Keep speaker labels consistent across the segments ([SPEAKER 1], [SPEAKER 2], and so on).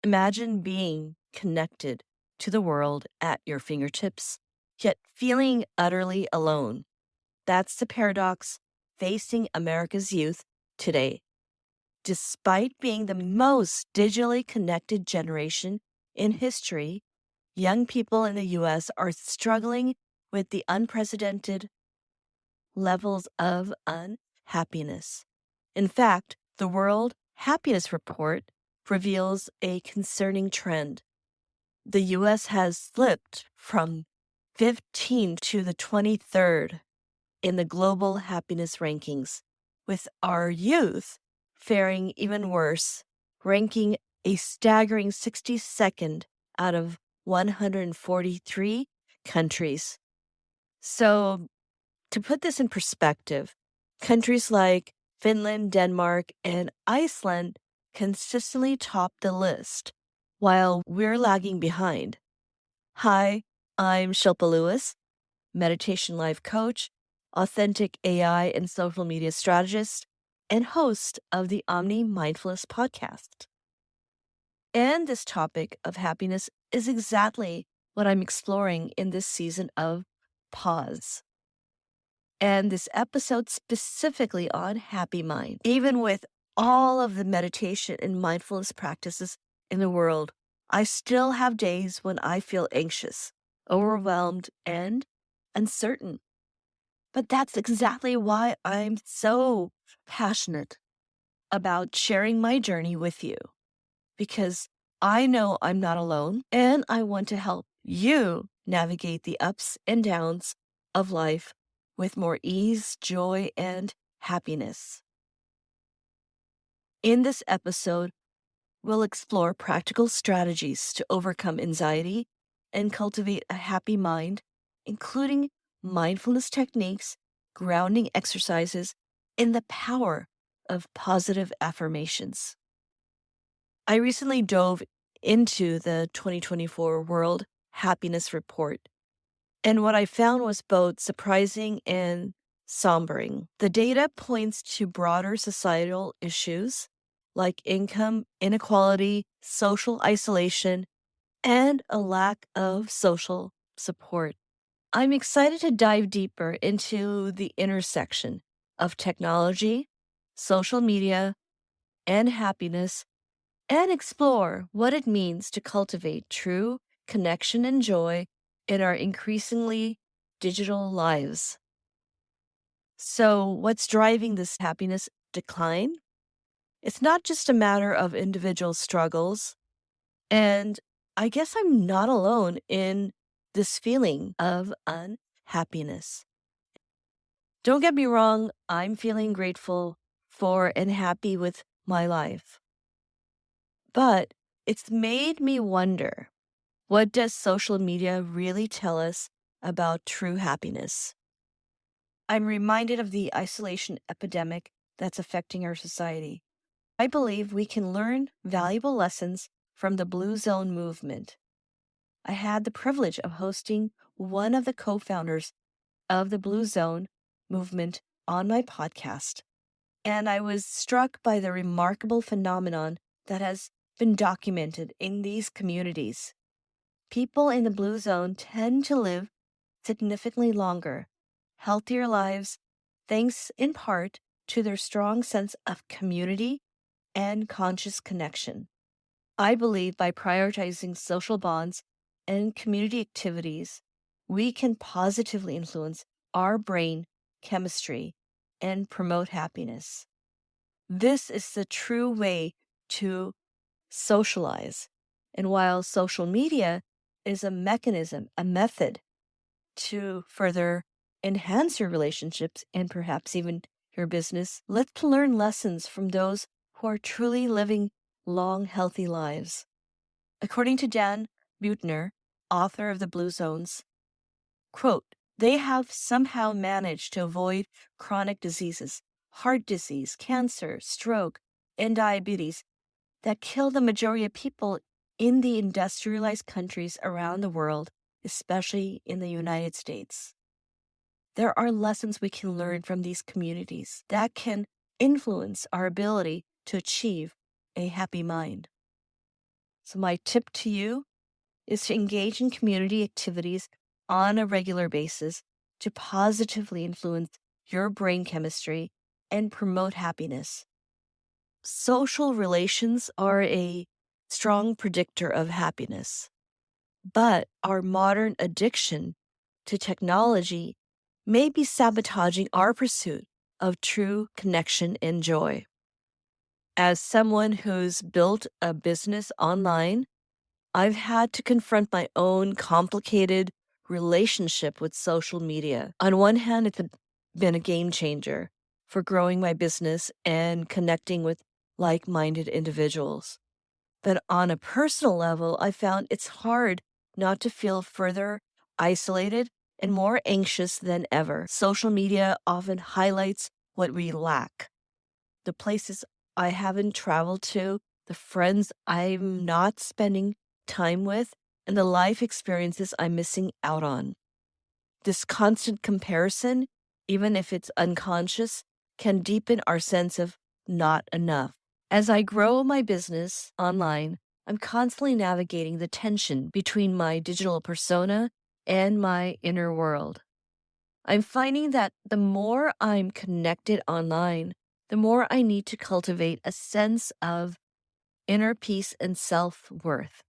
[SPEAKER 1] Imagine being connected to the world at your fingertips, yet feeling utterly alone. That's the paradox facing America's youth today. Despite being the most digitally connected generation in history, young people in the US are struggling with the unprecedented levels of unhappiness. In fact, the World Happiness Report reveals a concerning trend. The US has slipped from 15 to the 23rd in the global happiness rankings, with our youth faring even worse, ranking a staggering 62nd out of 143 countries. So, to put this in perspective, countries like Finland, Denmark, and Iceland consistently top the list, while we're lagging behind. Hi, I'm Shilpa Lewis, meditation life coach, authentic AI and social media strategist, and host of the Mindfulness podcast. And this topic of happiness is exactly what I'm exploring in this season of Pause. And this episode specifically on Happy Mind. Even with all of the meditation and mindfulness practices in the world, I still have days when I feel anxious, overwhelmed, and uncertain. But that's exactly why I'm so passionate about sharing my journey with you, because I know I'm not alone and I want to help you navigate the ups and downs of life with more ease, joy, and happiness. In this episode, we'll explore practical strategies to overcome anxiety and cultivate a happy mind, including mindfulness techniques, grounding exercises, and the power of positive affirmations. I recently dove into the 2024 World Happiness Report, and what I found was both surprising and sombering. The data points to broader societal issues like income inequality, social isolation, and a lack of social support. I'm excited to dive deeper into the intersection of technology, social media, and happiness, and explore what it means to cultivate true connection and joy in our increasingly digital lives. So, what's driving this happiness decline? It's not just a matter of individual struggles. And I guess I'm not alone in this feeling of unhappiness. Don't get me wrong, I'm feeling grateful for and happy with my life. But it's made me wonder, what does social media really tell us about true happiness? I'm reminded of the isolation epidemic that's affecting our society. I believe we can learn valuable lessons from the Blue Zone movement. I had the privilege of hosting one of the co-founders of the Blue Zone movement on my podcast, and I was struck by the remarkable phenomenon that has been documented in these communities. People in the Blue Zone tend to live significantly longer, healthier lives, thanks in part to their strong sense of community and conscious connection. I believe by prioritizing social bonds and community activities, we can positively influence our brain chemistry and promote happiness. This is the true way to socialize. And while social media is a mechanism, a method to further enhance your relationships and perhaps even your business, let's learn lessons from those who are truly living long, healthy lives. According to Dan Buettner, author of The Blue Zones, quote, they have somehow managed to avoid chronic diseases, heart disease, cancer, stroke, and diabetes that kill the majority of people in the industrialized countries around the world, especially in the United States. There are lessons we can learn from these communities that can influence our ability to achieve a happy mind. So, my tip to you is to engage in community activities on a regular basis to positively influence your brain chemistry and promote happiness. Social relations are a strong predictor of happiness, but our modern addiction to technology may be sabotaging our pursuit of true connection and joy. As someone who's built a business online, I've had to confront my own complicated relationship with social media. On one hand, been a game changer for growing my business and connecting with like minded individuals. But on a personal level, I found it's hard not to feel further isolated and more anxious than ever. Social media often highlights what we lack, the places I haven't traveled to, the friends I'm not spending time with, and the life experiences I'm missing out on. This constant comparison, even if it's unconscious, can deepen our sense of not enough. As I grow my business online, I'm constantly navigating the tension between my digital persona and my inner world. I'm finding that the more I'm connected online, the more I need to cultivate a sense of inner peace and self worth.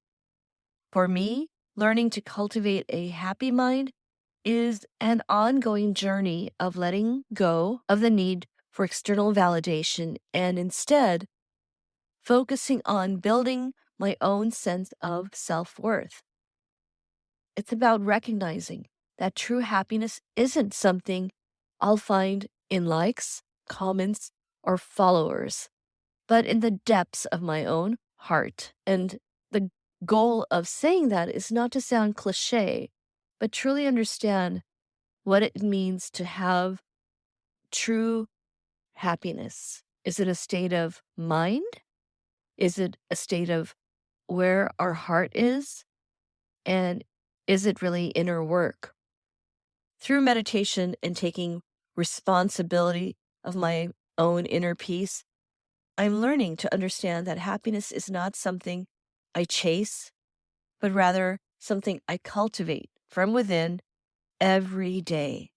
[SPEAKER 1] For me, learning to cultivate a happy mind is an ongoing journey of letting go of the need for external validation and instead focusing on building my own sense of self worth. It's about recognizing that true happiness isn't something I'll find in likes, comments, or followers, but in the depths of my own heart. And the goal of saying that is not to sound cliche, but truly understand what it means to have true happiness. Is it a state of mind? Is it a state of where our heart is? And is it really inner work? Through meditation and taking responsibility of my own inner peace, I'm learning to understand that happiness is not something I chase, but rather something I cultivate from within every day,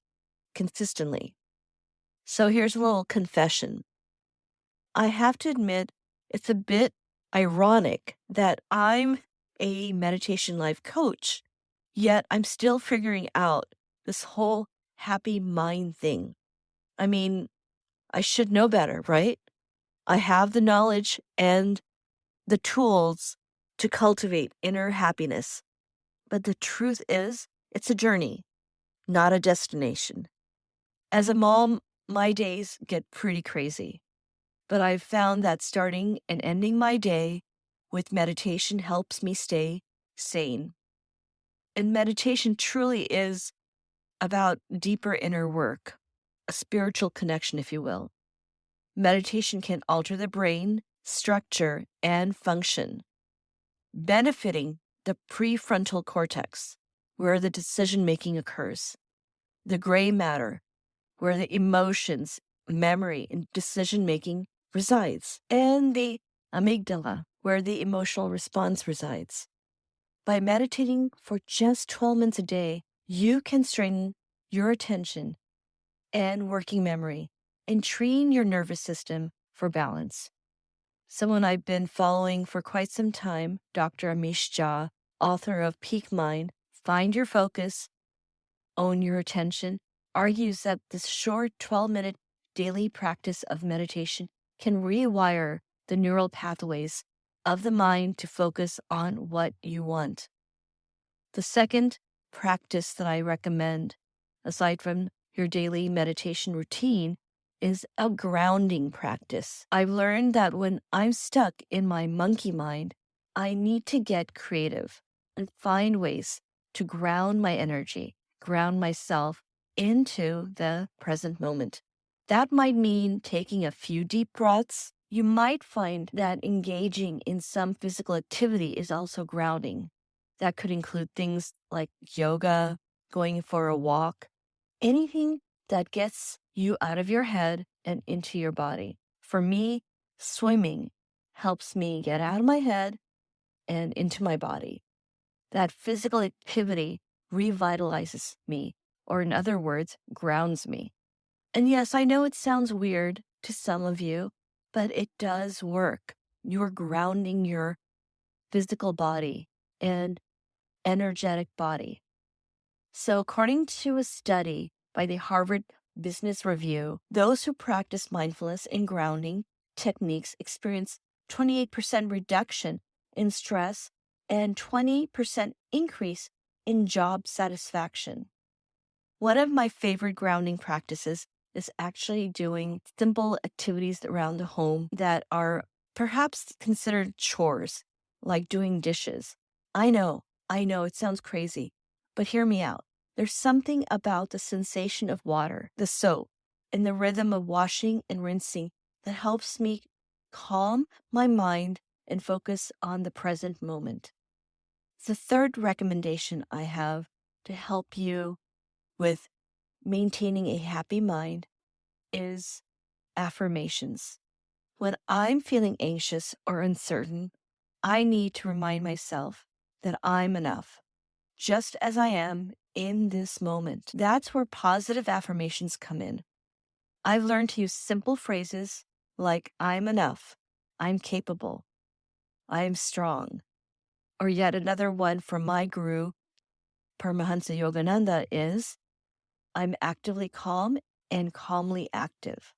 [SPEAKER 1] consistently. So here's a little confession. I have to admit, it's a bit ironic that I'm a meditation life coach, yet I'm still figuring out this whole happy mind thing. I mean, I should know better, right? I have the knowledge and the tools to cultivate inner happiness. But the truth is, it's a journey, not a destination. As a mom, my days get pretty crazy. But I've found that starting and ending my day with meditation helps me stay sane. And meditation truly is about deeper inner work, a spiritual connection, if you will. Meditation can alter the brain, structure, and function, benefiting the prefrontal cortex, where the decision making occurs, the gray matter, where the emotions, memory, and decision making resides, and the amygdala, where the emotional response resides. By meditating for just 12 minutes a day, you can strengthen your attention and working memory and train your nervous system for balance. Someone I've been following for quite some time, Dr. Amish Jha, author of Peak Mind, Find Your Focus, Own Your Attention, argues that this short 12-minute daily practice of meditation can rewire the neural pathways of the mind to focus on what you want. The second practice that I recommend, aside from your daily meditation routine, is a grounding practice. I've learned that when I'm stuck in my monkey mind, I need to get creative and find ways to ground my energy, ground myself into the present moment. That might mean taking a few deep breaths. You might find that engaging in some physical activity is also grounding. That could include things like yoga, going for a walk, anything that gets you out of your head and into your body. For me, swimming helps me get out of my head and into my body. That physical activity revitalizes me, or in other words, grounds me. And yes, I know it sounds weird to some of you, but it does work. You're grounding your physical body and energetic body. So, according to a study by the Harvard Business Review, those who practice mindfulness and grounding techniques experience 28% reduction in stress and 20% increase in job satisfaction. One of my favorite grounding practices is actually doing simple activities around the home that are perhaps considered chores, like doing dishes. I know, it sounds crazy, but hear me out. There's something about the sensation of water, the soap, and the rhythm of washing and rinsing that helps me calm my mind and focus on the present moment. The third recommendation I have to help you with maintaining a happy mind is affirmations. When I'm feeling anxious or uncertain, I need to remind myself that I'm enough, just as I am in this moment. That's where positive affirmations come in. I've learned to use simple phrases like, I'm enough, I'm capable, I am strong. Or yet another one from my guru, Paramahansa Yogananda, is, I'm actively calm and calmly active.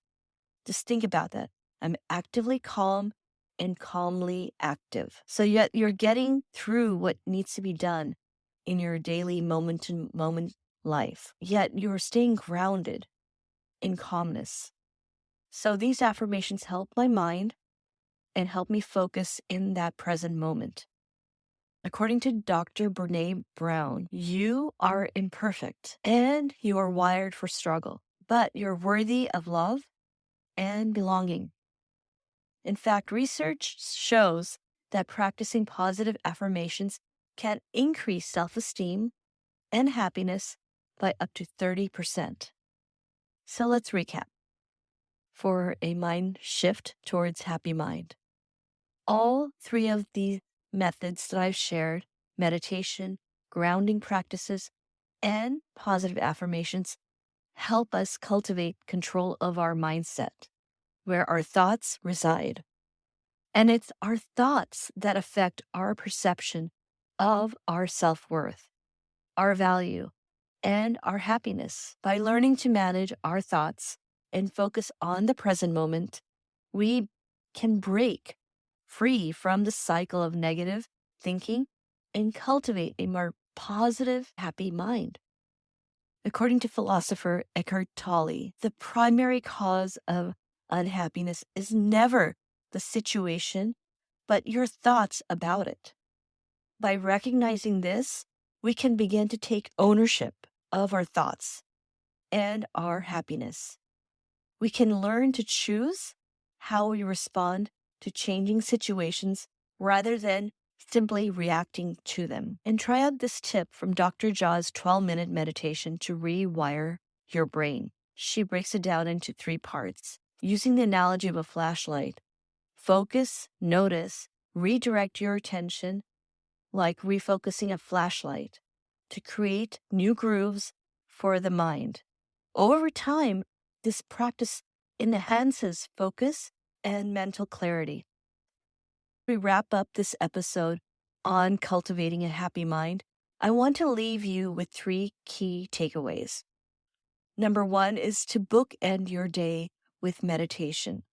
[SPEAKER 1] Just think about that. I'm actively calm and calmly active. So yet you're getting through what needs to be done in your daily moment to moment life, yet you're staying grounded in calmness. So these affirmations help my mind and help me focus in that present moment. According to Dr. Brene Brown, you are imperfect and you are wired for struggle, but you're worthy of love and belonging. In fact, research shows that practicing positive affirmations can increase self-esteem and happiness by up to 30%. So let's recap for a mind shift towards happy mind. All three of these methods that I've shared, meditation, grounding practices, and positive affirmations, help us cultivate control of our mindset, where our thoughts reside. And it's our thoughts that affect our perception of our self-worth, our value, and our happiness. By learning to manage our thoughts and focus on the present moment, we can break free from the cycle of negative thinking and cultivate a more positive, happy mind. According to philosopher Eckhart Tolle, the primary cause of unhappiness is never the situation, but your thoughts about it. By recognizing this, we can begin to take ownership of our thoughts and our happiness. We can learn to choose how we respond to changing situations rather than simply reacting to them. And try out this tip from Dr. Jaw's 12-minute meditation to rewire your brain. She breaks it down into 3 parts. Using the analogy of a flashlight, focus, notice, redirect your attention like refocusing a flashlight to create new grooves for the mind. Over time, this practice enhances focus and mental clarity. We wrap up this episode on cultivating a happy mind. I want to leave you with 3 key takeaways. Number 1 is to bookend your day with meditation.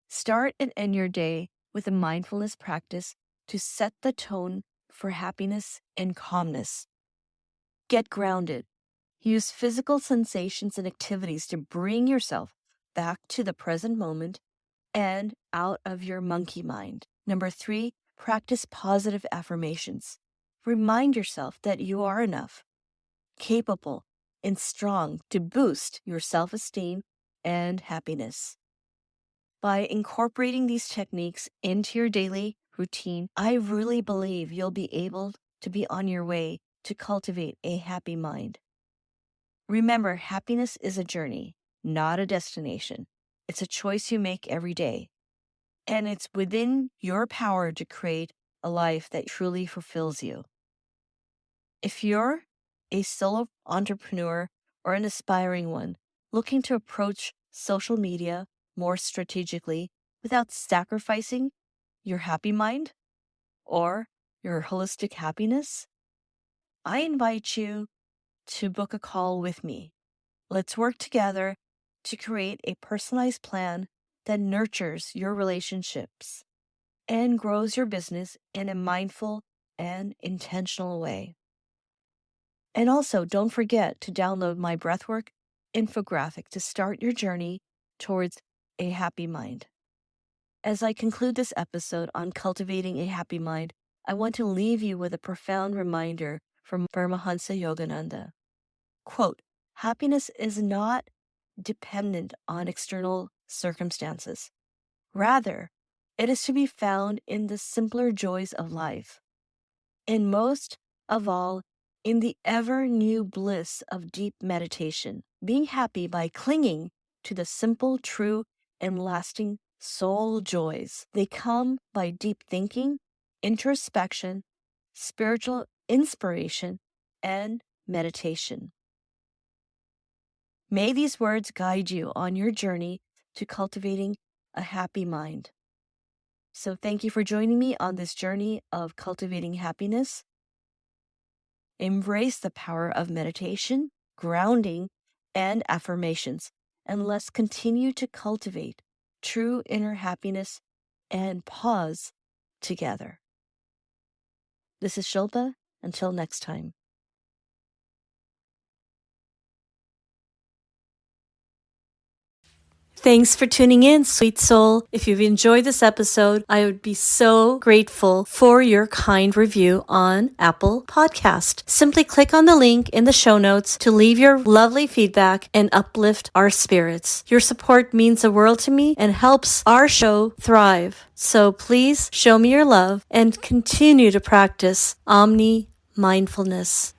[SPEAKER 1] Start and end your day with a mindfulness practice to set the tone for happiness and calmness. Get grounded. Use physical sensations and activities to bring yourself back to the present moment and out of your monkey mind. Number 3, practice positive affirmations. Remind yourself that you are enough, capable, and strong to boost your self-esteem and happiness. By incorporating these techniques into your daily routine, I really believe you'll be able to be on your way to cultivate a happy mind. Remember, happiness is a journey, not a destination. It's a choice you make every day. And it's within your power to create a life that truly fulfills you. If you're a solo entrepreneur or an aspiring one looking to approach social media more strategically without sacrificing your happy mind or your holistic happiness, I invite you to book a call with me. Let's work together to create a personalized plan that nurtures your relationships and grows your business in a mindful and intentional way. And also, don't forget to download my breathwork infographic to start your journey towards a happy mind. As I conclude this episode on cultivating a happy mind, I want to leave you with a profound reminder from Paramahansa Yogananda. Quote, happiness is not dependent on external circumstances. Rather, it is to be found in the simpler joys of life, and most of all, in the ever new bliss of deep meditation, being happy by clinging to the simple, true, and lasting soul joys. They come by deep thinking, introspection, spiritual inspiration, and meditation. May these words guide you on your journey to cultivating a happy mind. So thank you for joining me on this journey of cultivating happiness. Embrace the power of meditation, grounding, and affirmations, and let's continue to cultivate true inner happiness and pause together. This is Shilpa. Until next time. Thanks for tuning in, sweet soul. If you've enjoyed this episode, I would be so grateful for your kind review on Apple Podcast. Simply click on the link in the show notes to leave your lovely feedback and uplift our spirits. Your support means the world to me and helps our show thrive. So please show me your love and continue to practice Omni Mindfulness.